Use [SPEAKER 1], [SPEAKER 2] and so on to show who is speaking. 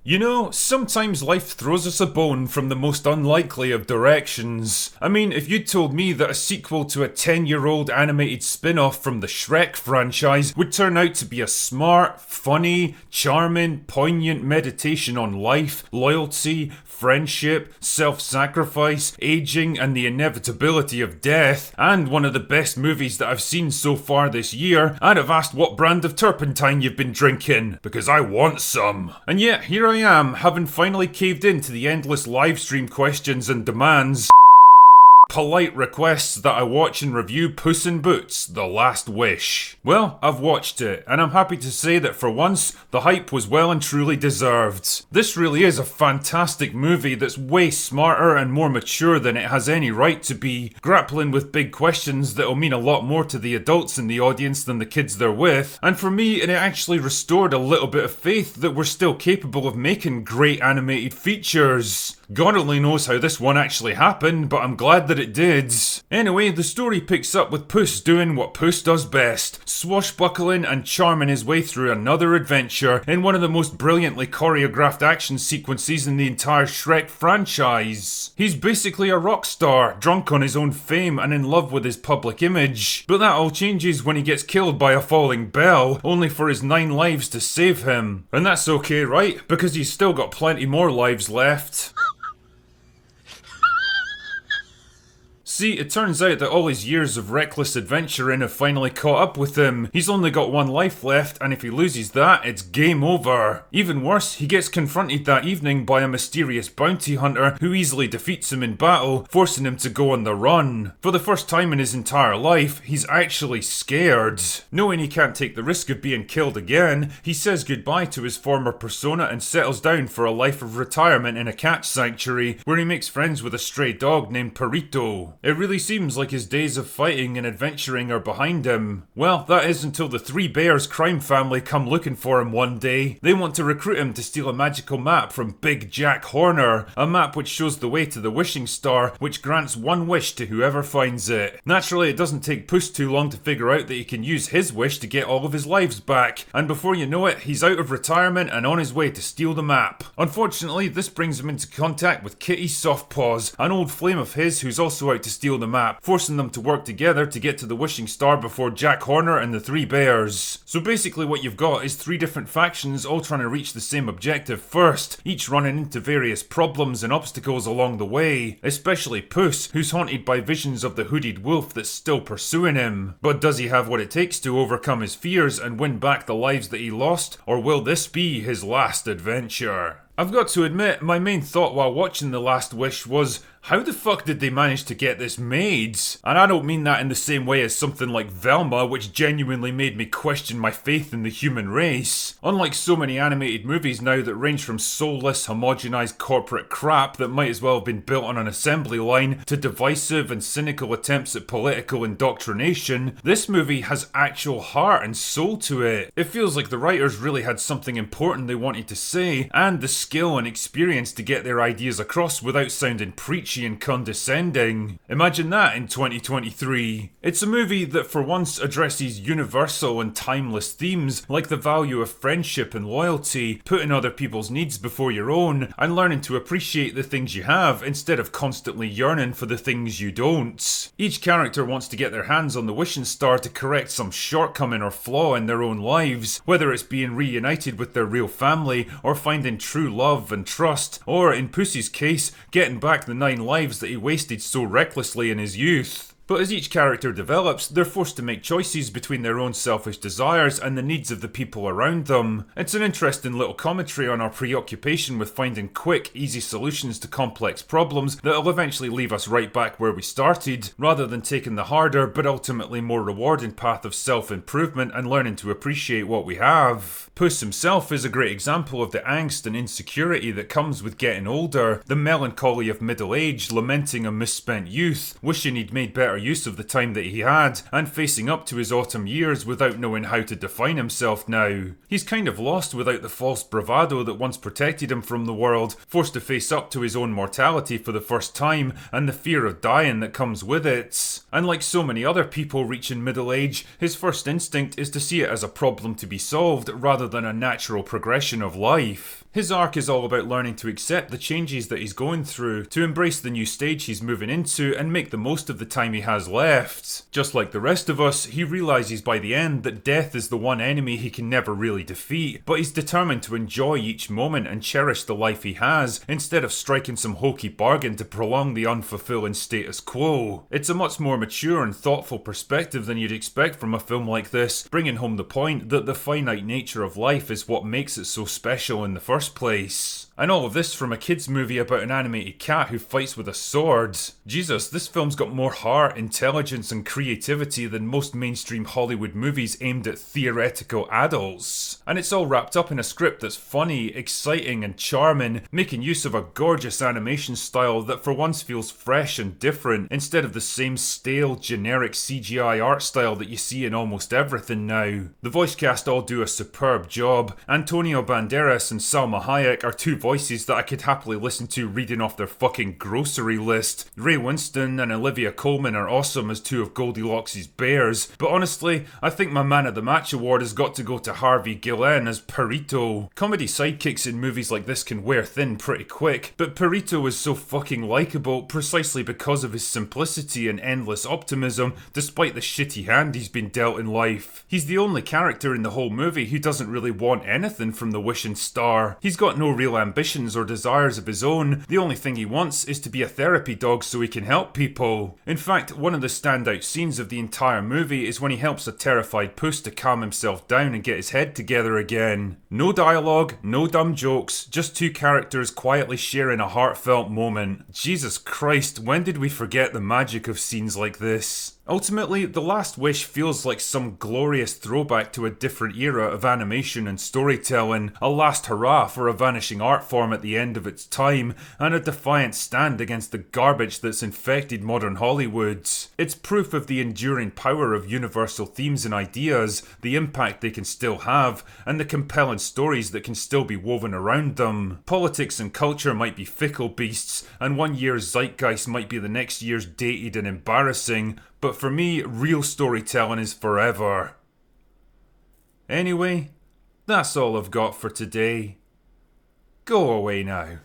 [SPEAKER 1] You know, sometimes life throws us a bone from the most unlikely of directions. I mean, if you'd told me that a sequel to a 10-year-old animated spin-off from the Shrek franchise would turn out to be a smart, funny, charming, poignant meditation on life, loyalty, friendship, self-sacrifice, aging, and the inevitability of death, and one of the best movies that I've seen so far this year, I'd have asked what brand of turpentine you've been drinking, because I want some. And yet, here I am, having finally caved in to the endless livestream questions and demands, polite requests that I watch and review Puss in Boots, The Last Wish. Well, I've watched it, and I'm happy to say that for once, the hype was well and truly deserved. This really is a fantastic movie that's way smarter and more mature than it has any right to be, grappling with big questions that'll mean a lot more to the adults in the audience than the kids they're with, and for me, it actually restored a little bit of faith that we're still capable of making great animated features. God only knows how this one actually happened, but I'm glad that it did. Anyway, the story picks up with Puss doing what Puss does best, swashbuckling and charming his way through another adventure in one of the most brilliantly choreographed action sequences in the entire Shrek franchise. He's basically a rock star, drunk on his own fame and in love with his public image. But that all changes when he gets killed by a falling bell, only for his 9 lives to save him. And that's okay, right? Because he's still got plenty more lives left. See, it turns out that all his years of reckless adventuring have finally caught up with him. He's only got 1 life left, and if he loses that, it's game over. Even worse, he gets confronted that evening by a mysterious bounty hunter who easily defeats him in battle, forcing him to go on the run. For the first time in his entire life, he's actually scared. Knowing he can't take the risk of being killed again, he says goodbye to his former persona and settles down for a life of retirement in a cat sanctuary, where he makes friends with a stray dog named Perito. It really seems like his days of fighting and adventuring are behind him. Well, that is until the 3 Bears crime family come looking for him one day. They want to recruit him to steal a magical map from Big Jack Horner, a map which shows the way to the wishing star, which grants 1 wish to whoever finds it. Naturally, it doesn't take Puss too long to figure out that he can use his wish to get all of his lives back, and before you know it, he's out of retirement and on his way to steal the map. Unfortunately, this brings him into contact with Kitty Softpaws, an old flame of his who's also out to steal the map, forcing them to work together to get to the wishing star before Jack Horner and the 3 Bears. So basically what you've got is 3 different factions all trying to reach the same objective first, each running into various problems and obstacles along the way, especially Puss, who's haunted by visions of the hooded wolf that's still pursuing him. But does he have what it takes to overcome his fears and win back the lives that he lost, or will this be his last adventure? I've got to admit, my main thought while watching The Last Wish was, how the fuck did they manage to get this made? And I don't mean that in the same way as something like Velma, which genuinely made me question my faith in the human race. Unlike so many animated movies now that range from soulless, homogenized corporate crap that might as well have been built on an assembly line to divisive and cynical attempts at political indoctrination, this movie has actual heart and soul to it. It feels like the writers really had something important they wanted to say, and the skill and experience to get their ideas across without sounding preachy and condescending. Imagine that in 2023. It's a movie that for once addresses universal and timeless themes like the value of friendship and loyalty, putting other people's needs before your own, and learning to appreciate the things you have instead of constantly yearning for the things you don't. Each character wants to get their hands on the wishing star to correct some shortcoming or flaw in their own lives, whether it's being reunited with their real family or finding true love and trust, or in Pussy's case, getting back the 9 lives that he wasted so recklessly in his youth. But as each character develops, they're forced to make choices between their own selfish desires and the needs of the people around them. It's an interesting little commentary on our preoccupation with finding quick, easy solutions to complex problems that'll eventually leave us right back where we started, rather than taking the harder but ultimately more rewarding path of self-improvement and learning to appreciate what we have. Puss himself is a great example of the angst and insecurity that comes with getting older, the melancholy of middle age, lamenting a misspent youth, wishing he'd made better use of the time that he had, and facing up to his autumn years without knowing how to define himself now. He's kind of lost without the false bravado that once protected him from the world, forced to face up to his own mortality for the first time, and the fear of dying that comes with it. And like so many other people reaching middle age, his first instinct is to see it as a problem to be solved rather than a natural progression of life. His arc is all about learning to accept the changes that he's going through, to embrace the new stage he's moving into and make the most of the time he has left. Just like the rest of us, he realises by the end that death is the one enemy he can never really defeat, but he's determined to enjoy each moment and cherish the life he has, instead of striking some hokey bargain to prolong the unfulfilling status quo. It's a much more mature and thoughtful perspective than you'd expect from a film like this, bringing home the point that the finite nature of life is what makes it so special in the first place. And all of this from a kids movie about an animated cat who fights with a sword. Jesus, this film's got more heart, intelligence and creativity than most mainstream Hollywood movies aimed at theoretical adults. And it's all wrapped up in a script that's funny, exciting and charming, making use of a gorgeous animation style that for once feels fresh and different, instead of the same stale, generic CGI art style that you see in almost everything now. The voice cast all do a superb job. Antonio Banderas and Salma Hayek are two voices that I could happily listen to reading off their fucking grocery list. Ray Winston and Olivia Colman are awesome as two of Goldilocks' bears, but honestly, I think my Man of the Match award has got to go to Harvey Guillen as Perito. Comedy sidekicks in movies like this can wear thin pretty quick, but Perito is so fucking likeable precisely because of his simplicity and endless optimism despite the shitty hand he's been dealt in life. He's the only character in the whole movie who doesn't really want anything from the wishing star. He's got no real ambitions or desires of his own. The only thing he wants is to be a therapy dog so he can help people. In fact, one of the standout scenes of the entire movie is when he helps a terrified puss to calm himself down and get his head together again. No dialogue, no dumb jokes, just two characters quietly sharing a heartfelt moment. Jesus Christ, when did we forget the magic of scenes like this? Ultimately, The Last Wish feels like some glorious throwback to a different era of animation and storytelling, a last hurrah for a vanishing art form at the end of its time, and a defiant stand against the garbage that's infected modern Hollywood. It's proof of the enduring power of universal themes and ideas, the impact they can still have, and the compelling stories that can still be woven around them. Politics and culture might be fickle beasts, and one year's zeitgeist might be the next year's dated and embarrassing, but for me, real storytelling is forever. Anyway, that's all I've got for today. Go away now.